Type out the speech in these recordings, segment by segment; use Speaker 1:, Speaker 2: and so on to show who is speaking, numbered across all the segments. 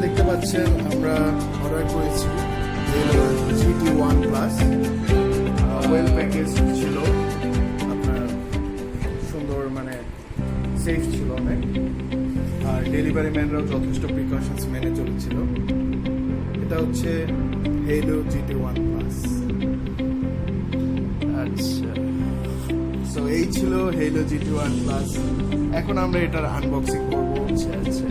Speaker 1: দেখতে পাচ্ছেন আমরা অর্ডার করেছি Haylou GT1 plus well package ছিল, আপনার সুন্দর মানে সেফ ছিল অনেক, আর ডেলিভারি ম্যানরাও যথেষ্ট প্রিকশনস মেনে চলেছিল। এটা হচ্ছে Haylou GT1 প্লাস।
Speaker 2: আচ্ছা,
Speaker 1: সো এই ছিল Haylou GT1 প্লাস। এখন আমরা এটার আনবক্সিং করবো।
Speaker 2: আচ্ছা আচ্ছা,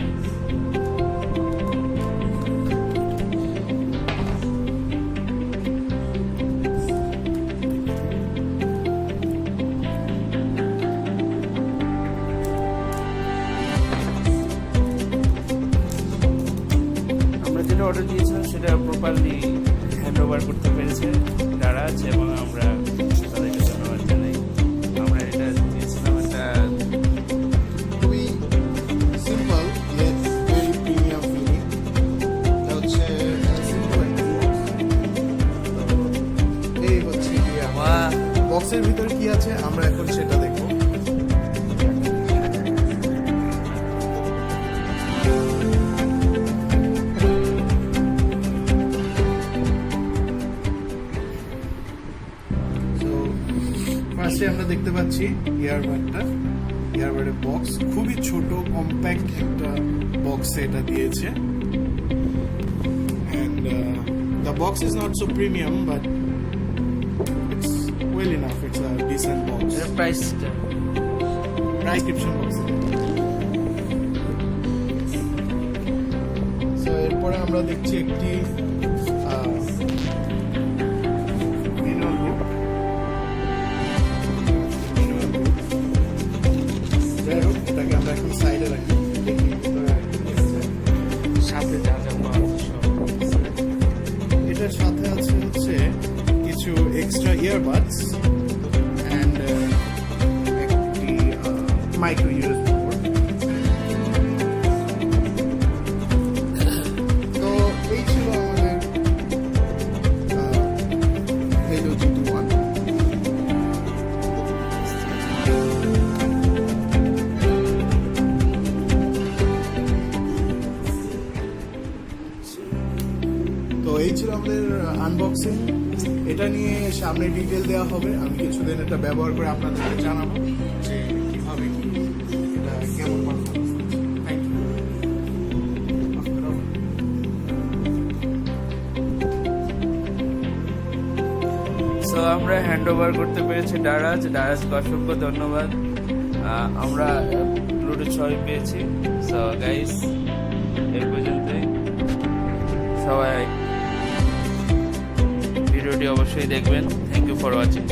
Speaker 2: যেটা অর্ডার দিয়েছিলাম সেটা প্রপারলি হ্যান্ড ওভার করতে পেরেছে দারাজ, এবং আমরা তাদেরকে ধন্যবাদ জানাই। আমরা এটা দিয়েছিলাম, একটা
Speaker 1: খুবই simple yet very premium feeling. এটা হচ্ছে সিম্পল একটা বক্স। এই হচ্ছে বক্সের ভিতরে কি আছে আমরা এখন সেটা দেখবো। ফার্স্টে আমরা দেখতে পাচ্ছি ইয়ারবাডের বক্স, খুবই ছোট কম্প্যাক্ট একটা বক্সে এটা দিয়েছে। And the box is not so premium but it's well enough, it's a decent box. Prescription box. So এরপরে আমরা দেখছি একটি সাইডে রাখি, দেখি
Speaker 2: সাথে যা যা
Speaker 1: এটার সাথে আছে হচ্ছে কিছু এক্সট্রা ইয়ারবাডস অ্যান্ড একটি মাইক্রো ইউএসবি পোর্ট। তো এই ছিল আমাদের Haylou GT1। তো এই ছিল আমাদের আনবক্সিং। এটা নিয়ে সামনে ডিটেল দেওয়া হবে, আমি কিছুদিন এটা ব্যবহার করে আপনাদেরকে জানাবো যে কীভাবে কি এটা কেমন পারফরমেন্স। Thank you.
Speaker 2: সো আমরা হ্যান্ড ওভার করতে পেরেছি দারাজকে অসংখ্য ধন্যবাদ। আমরা ব্লুটুথ সবই পেয়েছি। সো গাইস, এর পর্যন্তই। সবাই ভিডিওটি অবশ্যই দেখবেন। Thank you for watching.